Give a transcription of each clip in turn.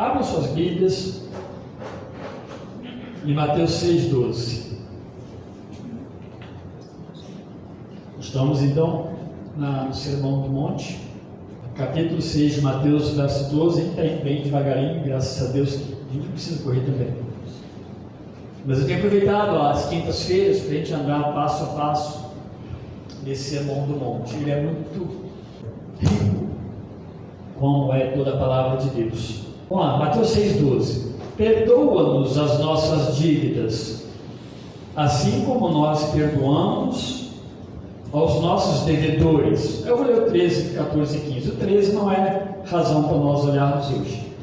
Abram suas Bíblias em Mateus 6,12. Estamos então no Sermão do Monte, capítulo 6 de Mateus, verso 12. Está bem devagarinho, graças a Deus, a gente não precisa correr também. Mas eu tenho aproveitado as quintas-feiras para a gente andar passo a passo nesse Sermão do Monte. Ele é muito rico, como é toda a palavra de Deus. Vamos lá, Mateus 6,12. Perdoa-nos as nossas dívidas, assim como nós perdoamos aos nossos devedores. Eu vou ler o 13, 14 e 15. O 13 não é razão para nós olharmos hoje.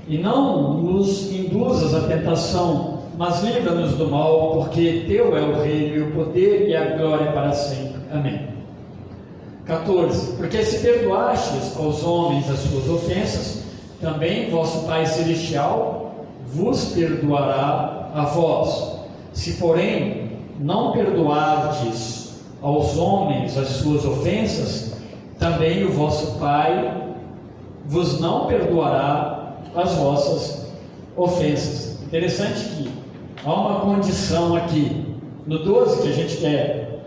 E não nos induzas à tentação, mas livra-nos do mal, porque teu é o reino e o poder e a glória para sempre. Amém. 14. Porque se perdoastes aos homens as suas ofensas, também vosso Pai Celestial vos perdoará a vós. Se, porém, não perdoardes aos homens as suas ofensas, também o vosso Pai vos não perdoará as vossas ofensas. Interessante que há uma condição aqui no 12 que a gente quer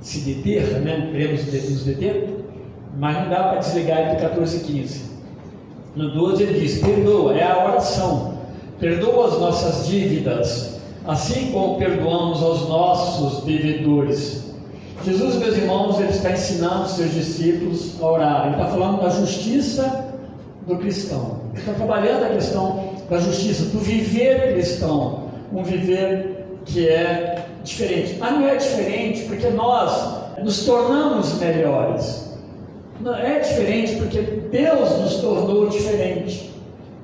se deter, né? Queremos nos deter, mas não dá para desligar entre 14 e 15. No 12 ele diz: perdoa, é a oração, perdoa as nossas dívidas, assim como perdoamos aos nossos devedores. Jesus, meus irmãos, ele está ensinando os seus discípulos a orar. Ele está falando da justiça do cristão, ele está trabalhando a questão da justiça, do viver cristão, um viver que é diferente. Mas não é diferente porque nós nos tornamos melhores. Não é diferente porque Deus nos tornou diferente.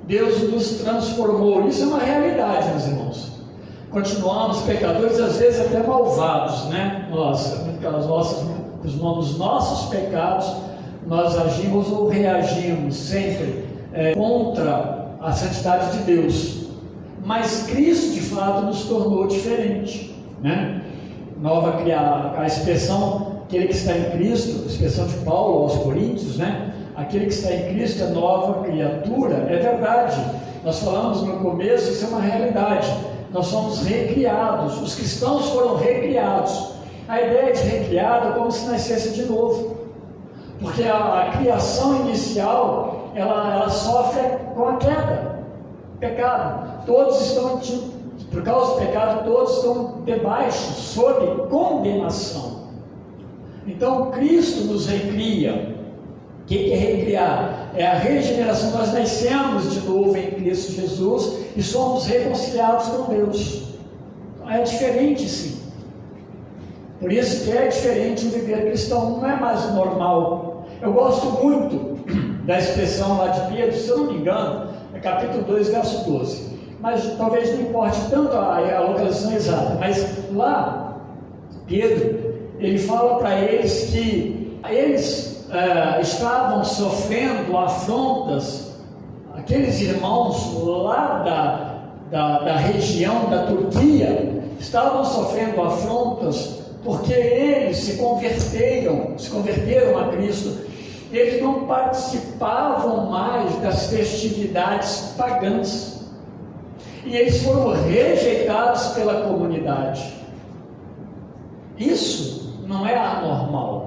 Deus nos transformou. Isso é uma realidade, meus irmãos. Continuamos pecadores, às vezes até malvados, né? Os nossos pecados, nós agimos ou reagimos sempre contra a santidade de Deus. Mas Cristo, de fato, nos tornou diferente, né? A expressão, aquele que está em Cristo, a expressão de Paulo aos Coríntios, né? Aquele que está em Cristo é nova criatura. É verdade, nós falamos no começo, isso é uma realidade. Nós somos recriados, os cristãos foram recriados. A ideia de recriado é como se nascesse de novo, porque a criação inicial, ela sofre com a queda, pecado. Todos estão, por causa do pecado, todos estão debaixo, sob condenação. Então Cristo nos recria. O que é recriar? É a regeneração. Nós nascemos de novo em Cristo Jesus e somos reconciliados com Deus. É diferente, sim. Por isso que é diferente o viver cristão, não é mais normal. Eu gosto muito da expressão lá de Pedro, se eu não me engano, é capítulo 2, verso 12. Mas talvez não importe tanto a localização exata, mas lá, Pedro, ele fala para eles que eles estavam sofrendo afrontas, aqueles irmãos lá da região da Turquia, estavam sofrendo afrontas porque eles se converteram a Cristo. Eles não participavam mais das festividades pagãs e eles foram rejeitados pela comunidade. Isso não é anormal.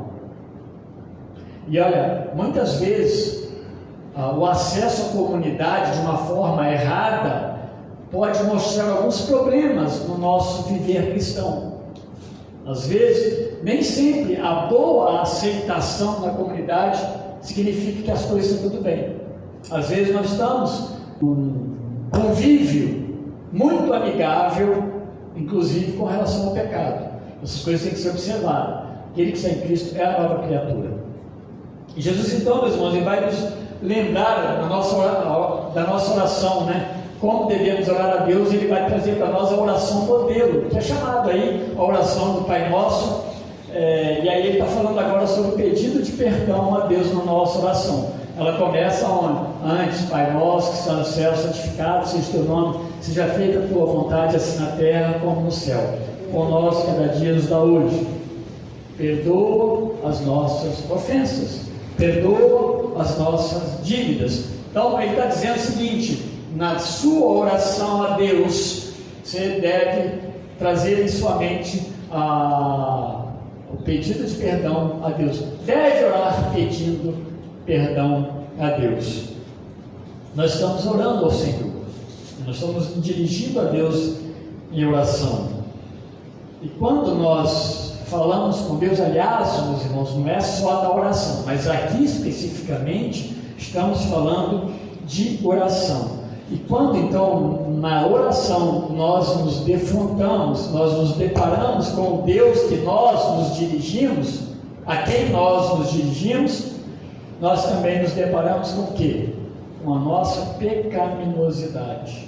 E olha, muitas vezes o acesso à comunidade de uma forma errada pode mostrar alguns problemas no nosso viver cristão. Às vezes, nem sempre a boa aceitação na comunidade significa que as coisas estão tudo bem. Às vezes nós estamos num convívio muito amigável, inclusive com relação ao pecado. Essas coisas têm que ser observadas. Aquele que está em Cristo é a nova criatura. E Jesus, então, meus irmãos, ele vai nos lembrar da nossa oração, né? Como devemos orar a Deus. Ele vai trazer para nós a oração modelo, que é chamada aí a oração do Pai Nosso. E aí ele está falando agora sobre o pedido de perdão a Deus na nossa oração. Ela começa antes: Pai Nosso que está no céu, santificado seja o teu nome, seja feita a tua vontade, assim na terra como no céu. Com nós cada dia nos dá hoje. Perdoa as nossas ofensas, perdoa as nossas dívidas. Então ele está dizendo o seguinte: na sua oração a Deus, você deve trazer em sua mente o pedido de perdão a Deus. Deve orar pedindo perdão a Deus. Nós estamos orando ao Senhor, nós estamos dirigindo a Deus em oração. E quando nós falamos com Deus, aliás, meus irmãos, não é só da oração, mas aqui especificamente estamos falando de oração. E quando então na oração nós nos defrontamos, nós nos deparamos com o Deus que nós nos dirigimos, a quem nós nos dirigimos, nós também nos deparamos com o quê? Com a nossa pecaminosidade.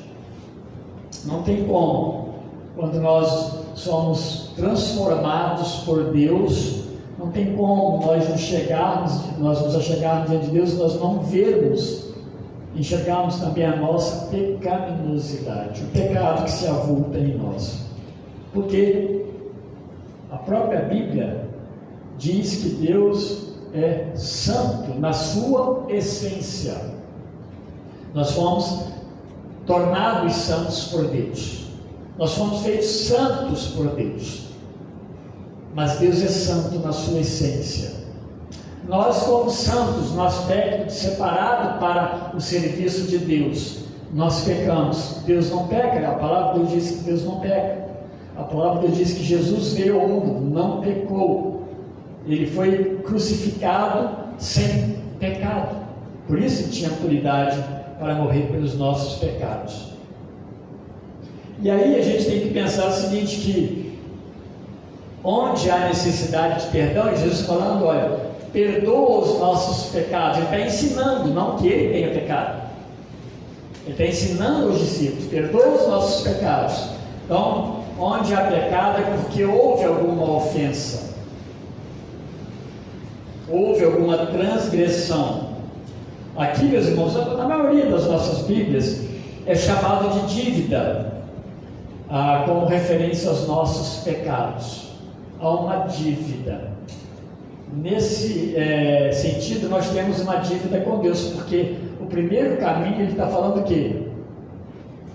Não tem como, quando nós somos transformados por Deus, não tem como nós nos achegarmos diante de Deus, nós não enxergarmos também a nossa pecaminosidade, o pecado que se avulta em nós. Porque a própria Bíblia diz que Deus é santo na sua essência. Nós fomos tornados santos por Deus. Nós fomos feitos santos por Deus. Mas Deus é santo na sua essência. Nós, como santos, no aspecto de separado para o serviço de Deus, nós pecamos. Deus não peca. A palavra de Deus diz que Deus não peca. A palavra de Deus diz que Jesus veio ao mundo, não pecou. Ele foi crucificado sem pecado. Por isso ele tinha autoridade para morrer pelos nossos pecados. E aí a gente tem que pensar o seguinte, que onde há necessidade de perdão, e Jesus falando, olha, perdoa os nossos pecados. Ele está ensinando, não que ele tenha pecado. Ele está ensinando aos discípulos, perdoa os nossos pecados. Então, onde há pecado é porque houve alguma ofensa, houve alguma transgressão. Aqui, meus irmãos, na maioria das nossas Bíblias é chamado de dívida, como referência aos nossos pecados. Há uma dívida. Nesse sentido, nós temos uma dívida com Deus, porque o primeiro caminho, ele está falando o quê?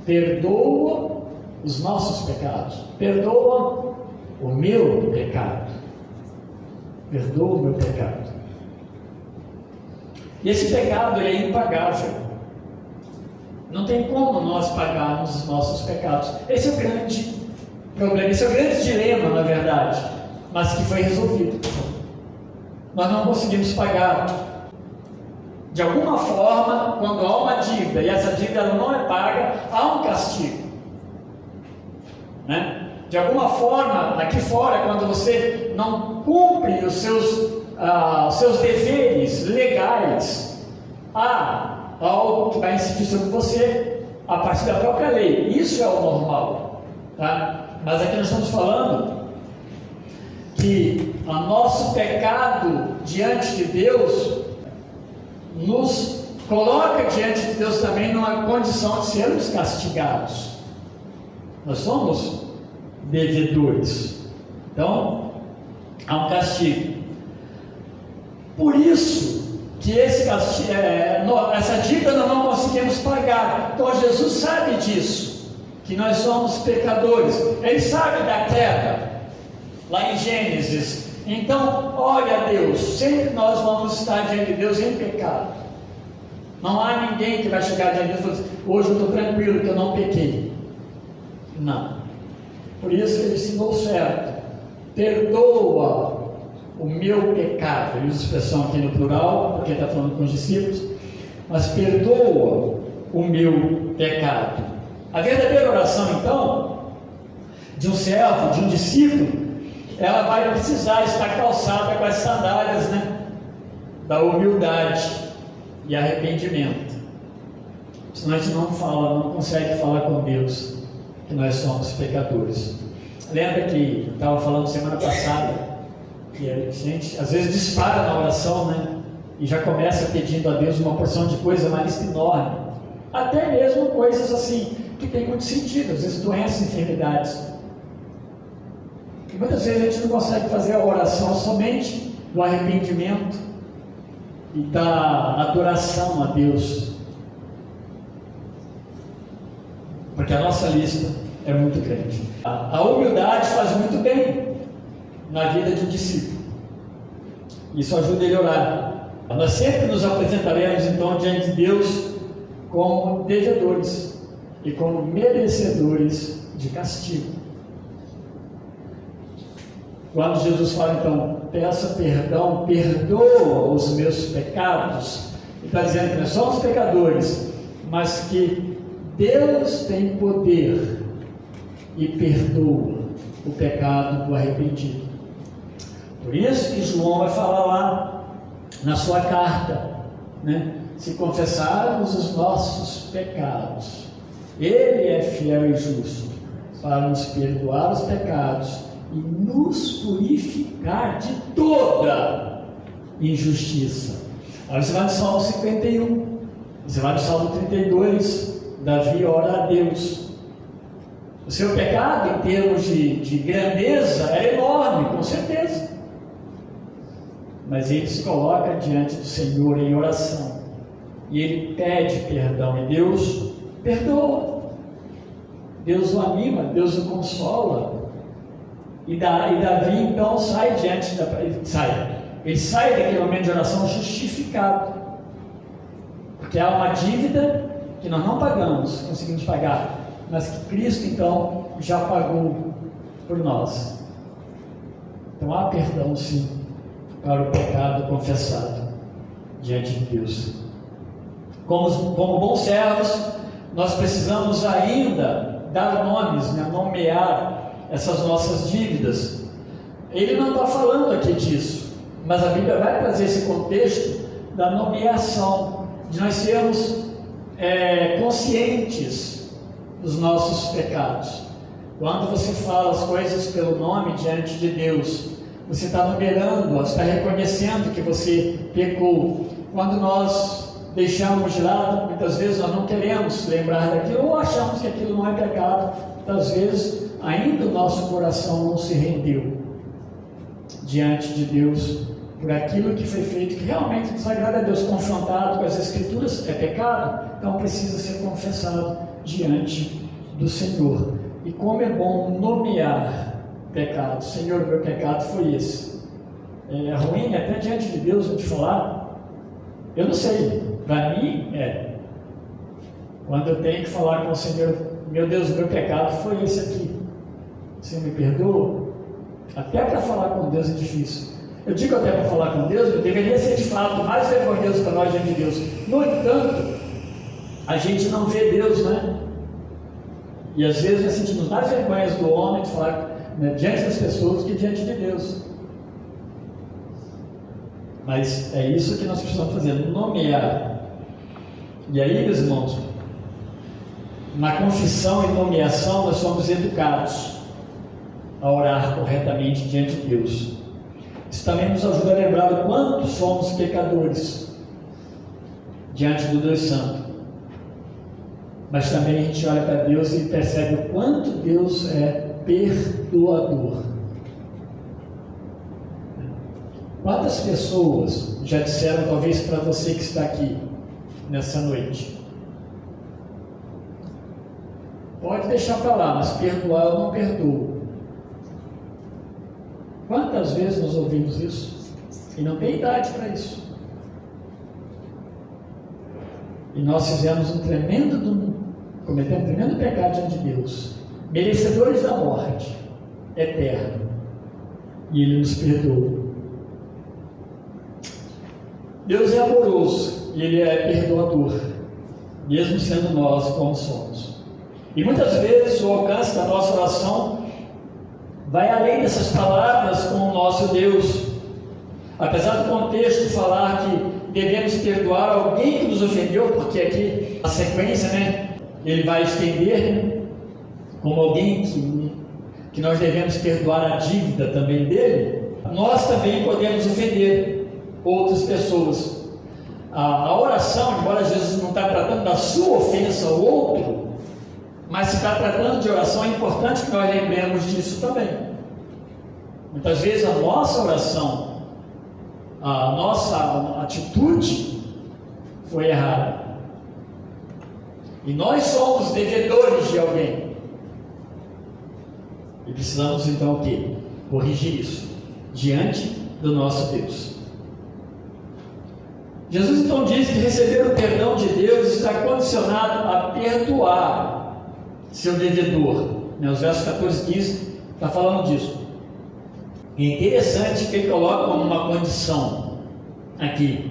Perdoa os nossos pecados. Perdoa o meu pecado. Perdoa o meu pecado. E esse pecado, ele é impagável. Não tem como nós pagarmos os nossos pecados. Esse é o grande problema, esse é o grande dilema, na verdade, mas que foi resolvido. Nós não conseguimos pagar. De alguma forma, quando há uma dívida e essa dívida não é paga, há um castigo, né? De alguma forma, aqui fora, quando você não cumpre os seus deveres legais, há algo que vai incidir sobre você a partir da própria lei. Isso é o normal, tá? Mas aqui nós estamos falando que o nosso pecado diante de Deus nos coloca diante de Deus também numa condição de sermos castigados. Nós somos devedores. Então, há um castigo. Por isso que esse castigo, essa dívida nós não conseguimos pagar. Então Jesus sabe disso, que nós somos pecadores. Ele sabe da queda, lá em Gênesis. Então, olha a Deus, sempre nós vamos estar diante de Deus em pecado. Não há ninguém que vai chegar diante de Deus e falar assim, hoje eu estou tranquilo que eu não pequei. Não. Por isso ele ensinou certo. Perdoa o meu pecado. Ele usa a expressão aqui no plural, porque ele está falando com os discípulos. Mas perdoa o meu pecado. A verdadeira oração, então, de um servo, de um discípulo, ela vai precisar estar calçada com as sandálias, né, da humildade e arrependimento. Senão a gente não consegue falar com Deus que nós somos pecadores. Lembra que eu estava falando semana passada que a gente às vezes dispara na oração, né, e já começa pedindo a Deus uma porção de coisa, uma lista enorme, até mesmo coisas assim que tem muito sentido, às vezes doenças, enfermidades. E muitas vezes a gente não consegue fazer a oração somente do arrependimento e da adoração a Deus. porque a nossa lista é muito grande. A humildade faz muito bem na vida de um discípulo. Isso ajuda ele a orar. Nós sempre nos apresentaremos então diante de Deus como devedores e como merecedores de castigo. Quando Jesus fala então, peça perdão, perdoa os meus pecados, ele está dizendo que nós somos pecadores, mas que Deus tem poder e perdoa o pecado do arrependido. Por isso que João vai falar lá na sua carta, né? Se confessarmos os nossos pecados, Ele é fiel e justo para nos perdoar os pecados e nos purificar de toda injustiça. Aí você vai no Salmo 51, você vai no Salmo 32, Davi ora a Deus. O seu pecado, em termos de grandeza, é enorme, com certeza. Mas ele se coloca diante do Senhor em oração. E ele pede perdão. E Deus perdoa. Deus o anima, Deus o consola. E Davi então sai diante da... Ele sai daquele momento de oração justificado. Porque há uma dívida que nós não pagamos, conseguimos pagar, mas que Cristo então já pagou por nós. Então há perdão sim para o pecado confessado diante de Deus. Como bons servos, nós precisamos ainda dar nomes, né? Nomear essas nossas dívidas. Ele não está falando aqui disso, mas a Bíblia vai trazer esse contexto da nomeação, de nós sermos conscientes dos nossos pecados. Quando você fala as coisas pelo nome diante de Deus, você está numerando, você está reconhecendo que você pecou. Quando nós deixamos de lado, muitas vezes nós não queremos lembrar daquilo, ou achamos que aquilo não é pecado. Muitas vezes ainda o nosso coração não se rendeu diante de Deus por aquilo que foi feito, que realmente desagrada a Deus. Confrontado com as Escrituras é pecado, então precisa ser confessado diante do Senhor. E como é bom nomear pecado. Senhor, meu pecado foi esse. É ruim até diante de Deus eu te falar. Eu não sei, para mim é. Quando eu tenho que falar com o Senhor, meu Deus, meu pecado foi esse aqui. Você me perdoa? Até para falar com Deus é difícil. Eu digo até para falar com Deus, deveria ser de fato mais vergonhoso para nós diante de Deus. No entanto, a gente não vê Deus, né? E às vezes nós sentimos mais vergonhas do homem de falar, né, diante das pessoas que diante de Deus. Mas é isso que nós precisamos fazer, nomear. E aí, meus irmãos, na confissão e nomeação nós somos educados a orar corretamente diante de Deus. Isso também nos ajuda a lembrar o quanto somos pecadores diante do Deus Santo. Mas também a gente olha para Deus e percebe o quanto Deus é perdoador. Quantas pessoas já disseram, talvez para você que está aqui nessa noite, pode deixar para lá, mas perdoar eu não perdoo. Quantas vezes nós ouvimos isso? E não tem idade para isso. E nós fizemos cometemos um tremendo pecado diante de Deus, merecedores da morte eterna, e Ele nos perdoa. Deus é amoroso e Ele é perdoador, mesmo sendo nós como somos. E muitas vezes o alcance da nossa oração vai além dessas palavras com o nosso Deus. Apesar do contexto falar que devemos perdoar alguém que nos ofendeu, porque aqui a sequência, né, ele vai estender, né, como alguém que nós devemos perdoar a dívida também dele, nós também podemos ofender outras pessoas. A oração, embora Jesus não está tratando da sua ofensa ao outro, mas se está tratando de oração, é importante que nós lembremos disso também. Muitas vezes a nossa oração, a nossa atitude foi errada. E nós somos devedores de alguém. E precisamos então o quê? Corrigir isso diante do nosso Deus. Jesus então diz que receber o perdão de Deus está condicionado a perdoar seu devedor. Os versos 14 e 15 está falando disso. E é interessante que ele coloca como uma condição aqui.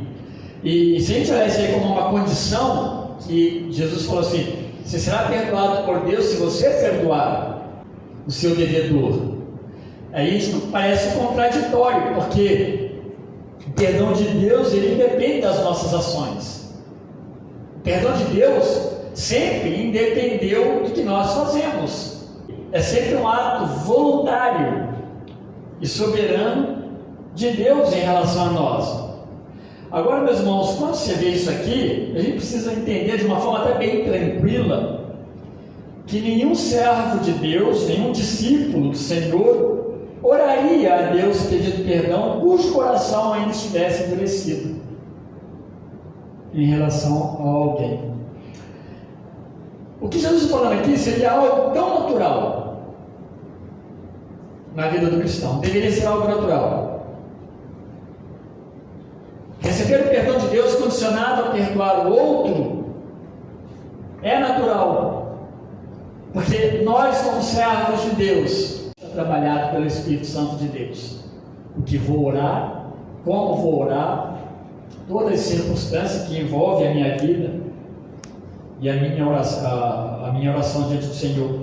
E se a gente olhar isso aí como uma condição, que Jesus falou assim: você será perdoado por Deus se você perdoar o seu devedor. Aí isso parece contraditório, porque o perdão de Deus, ele independe das nossas ações. O perdão de Deus sempre independeu do que nós fazemos. É sempre um ato voluntário e soberano de Deus em relação a nós. Agora, meus irmãos, quando você vê isso aqui, a gente precisa entender de uma forma até bem tranquila que nenhum servo de Deus, nenhum discípulo do Senhor oraria a Deus pedindo perdão cujo coração ainda estivesse endurecido em relação a alguém. O que Jesus está falando aqui seria algo tão natural na vida do cristão, deveria ser algo natural. Receber o perdão de Deus condicionado a perdoar o outro é natural, porque nós, como servos de Deus, trabalhado pelo Espírito Santo de Deus, o que vou orar, como vou orar, todas as circunstâncias que envolvem a minha vida e a minha oração diante do Senhor.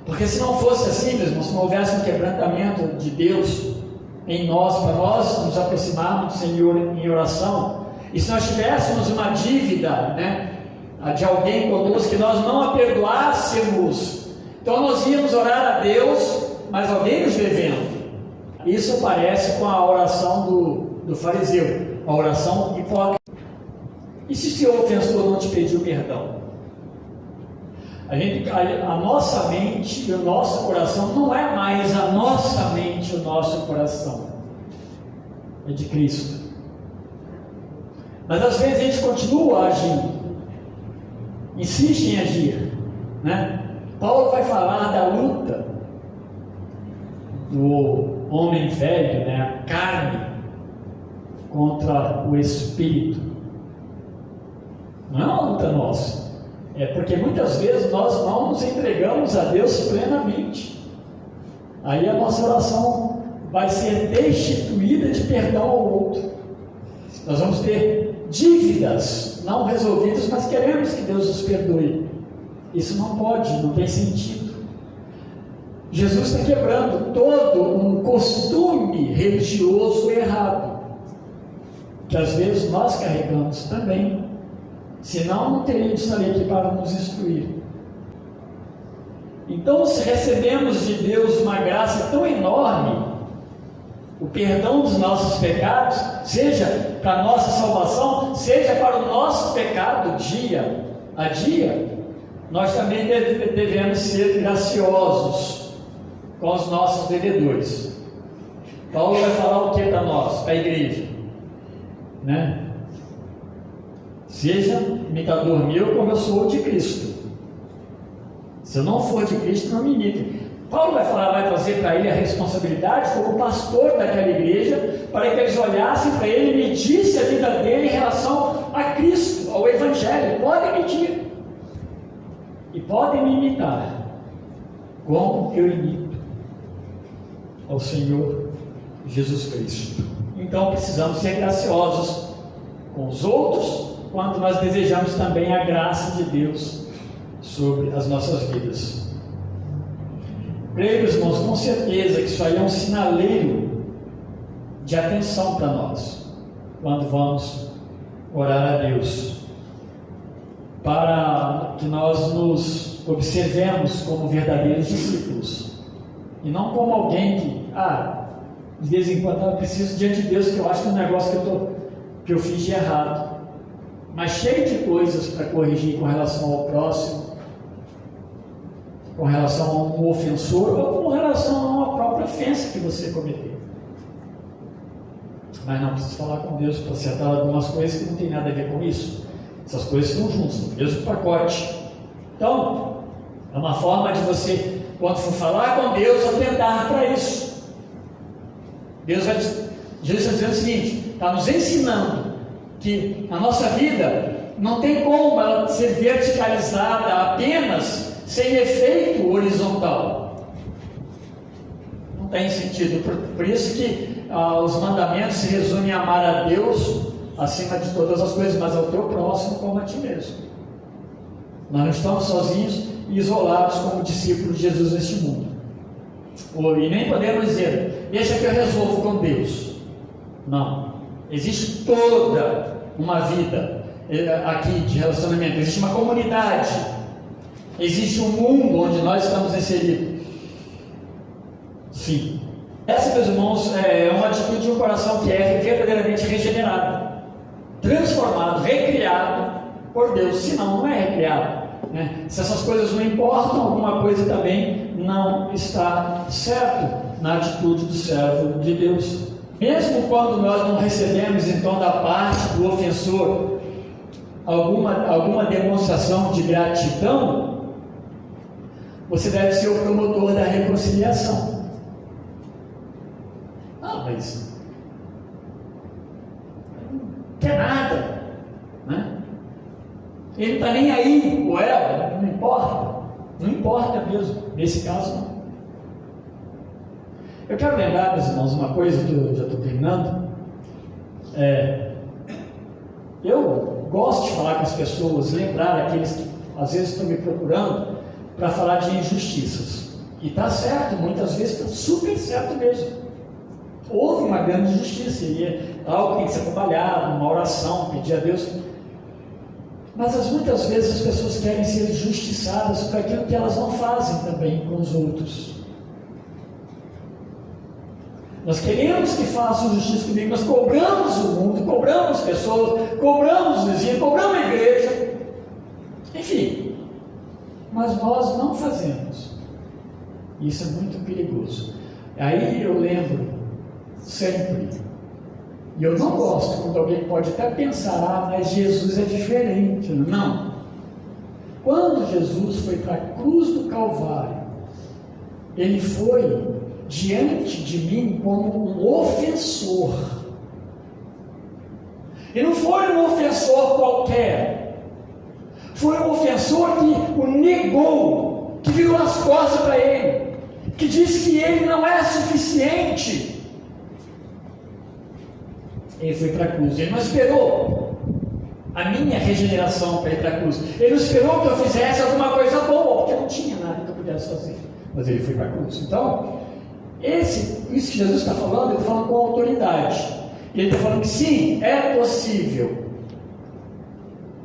Porque se não fosse assim, meus irmãos, se não houvesse um quebrantamento de Deus em nós, para nós nos aproximarmos do Senhor em oração, e se nós tivéssemos uma dívida, de alguém conosco que nós não a perdoássemos, então nós íamos orar a Deus, mas alguém nos devendo. Isso parece com a oração do fariseu, a oração hipócrita. E se o seu ofensor não te pediu perdão? A nossa mente e o nosso coração não é mais a nossa mente e o nosso coração, é de Cristo. Mas às vezes a gente continua agindo, insiste em agir, Paulo vai falar da luta do homem velho, a carne, contra o espírito. Não é uma luta nossa. É porque muitas vezes nós não nos entregamos a Deus plenamente. Aí a nossa oração vai ser destituída de perdão ao outro. Nós vamos ter dívidas não resolvidas, mas queremos que Deus nos perdoe. Isso não pode, não tem sentido. Jesus está quebrando todo um costume religioso errado, que às vezes nós carregamos também. Senão não teríamos que estar aqui para nos instruir. Então, se recebemos de Deus uma graça tão enorme, o perdão dos nossos pecados, seja para a nossa salvação, seja para o nosso pecado dia a dia, nós também devemos ser graciosos com os nossos devedores. Paulo vai falar o que para nós, para a igreja? Seja imitador meu como eu sou de Cristo. Se eu não for de Cristo, não me imite. Paulo vai trazer para ele a responsabilidade como pastor daquela igreja, para que eles olhassem para ele e medissem a vida dele em relação a Cristo, ao Evangelho. Podem medir e podem me imitar como eu imito ao Senhor Jesus Cristo. Então precisamos ser graciosos com os outros, quando nós desejamos também a graça de Deus sobre as nossas vidas. Creio, irmãos, com certeza que isso aí é um sinaleiro de atenção para nós, quando vamos orar a Deus, para que nós nos observemos como verdadeiros discípulos, e não como alguém que, de vez em quando eu preciso diante de Deus, que eu acho que é um negócio que eu fiz de errado, mas cheio de coisas para corrigir com relação ao próximo, com relação a um ofensor, ou com relação a uma própria ofensa que você cometeu. Mas não precisa falar com Deus para acertar algumas coisas que não tem nada a ver com isso. Essas coisas estão juntas, no mesmo pacote. Então, é uma forma de você, quando for falar com Deus, atentar para isso. Jesus está dizendo o seguinte, está nos ensinando que a nossa vida não tem como ela ser verticalizada apenas sem efeito horizontal. Não tem sentido. Por isso que os mandamentos se resumem a amar a Deus acima de todas as coisas, mas ao teu próximo como a ti mesmo. Nós não estamos sozinhos e isolados como discípulos de Jesus neste mundo. E nem podemos dizer, deixa que eu resolvo com Deus. Não. Existe toda uma vida aqui de relacionamento. Existe uma comunidade. Existe um mundo onde nós estamos inseridos. Sim. Essa, meus irmãos, é uma atitude de um coração que é verdadeiramente regenerado, transformado, recriado por Deus. Senão, não é recriado. Se essas coisas não importam, alguma coisa também não está certo na atitude do servo de Deus. Mesmo quando nós não recebemos então da parte do ofensor alguma demonstração de gratidão, você deve ser o promotor da reconciliação. Mas não quer nada, né? Ele não está nem aí, ou ela, não importa mesmo, nesse caso não. Eu quero lembrar, meus irmãos, uma coisa que eu já estou terminando. Eu gosto de falar com as pessoas, lembrar aqueles que às vezes estão me procurando para falar de injustiças. E está certo, muitas vezes está super certo mesmo. Houve uma grande injustiça, e é algo que tem que ser trabalhado, uma oração, pedir a Deus. Mas muitas vezes as pessoas querem ser justiçadas por aquilo que elas não fazem também com os outros. Nós queremos que façam justiça comigo, nós cobramos o mundo, cobramos pessoas, cobramos os vizinhos, cobramos a igreja, enfim, mas nós não fazemos. Isso é muito perigoso. Aí eu lembro sempre, e eu não gosto quando alguém pode até pensar, mas Jesus é diferente. Não. Quando Jesus foi para a cruz do Calvário, ele foi diante de mim como um ofensor. E não foi um ofensor qualquer. Foi um ofensor que o negou, que virou as costas para ele, que disse que ele não é suficiente. Ele foi para a cruz. Ele não esperou a minha regeneração para ir para a cruz. Ele não esperou que eu fizesse alguma coisa boa, porque não tinha nada que eu pudesse fazer. Mas ele foi para a cruz. Então, isso que Jesus está falando, ele está falando com autoridade. E ele está falando que sim, é possível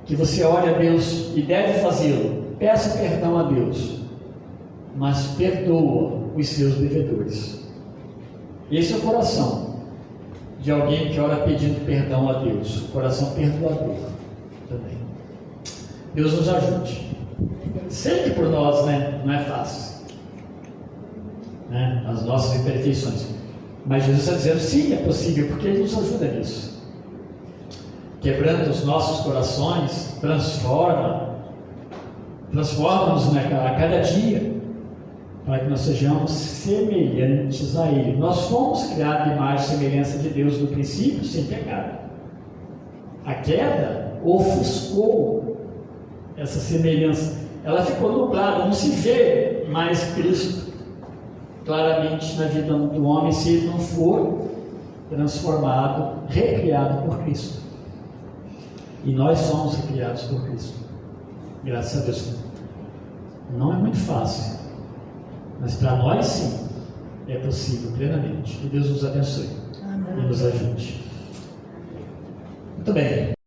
que você ore a Deus e deve fazê-lo. Peça perdão a Deus, mas perdoa os seus devedores. Esse é o coração de alguém que ora pedindo perdão a Deus, coração perdoador também. Deus nos ajude. Sei que por nós, não é fácil, as nossas imperfeições, mas Jesus está dizendo sim, é possível, porque Ele nos ajuda nisso. Quebrando os nossos corações, transforma-nos a cada dia, para que nós sejamos semelhantes a Ele. Nós fomos criados em imagem e semelhança de Deus no princípio, sem pecado. A queda ofuscou essa semelhança. Ela ficou nublada, não se vê mais Cristo claramente na vida do homem se ele não for transformado, recriado por Cristo. E nós somos recriados por Cristo. Graças a Deus. Não é muito fácil. Mas para nós sim, é possível plenamente. Que Deus nos abençoe. Amém. E nos ajude. Muito bem.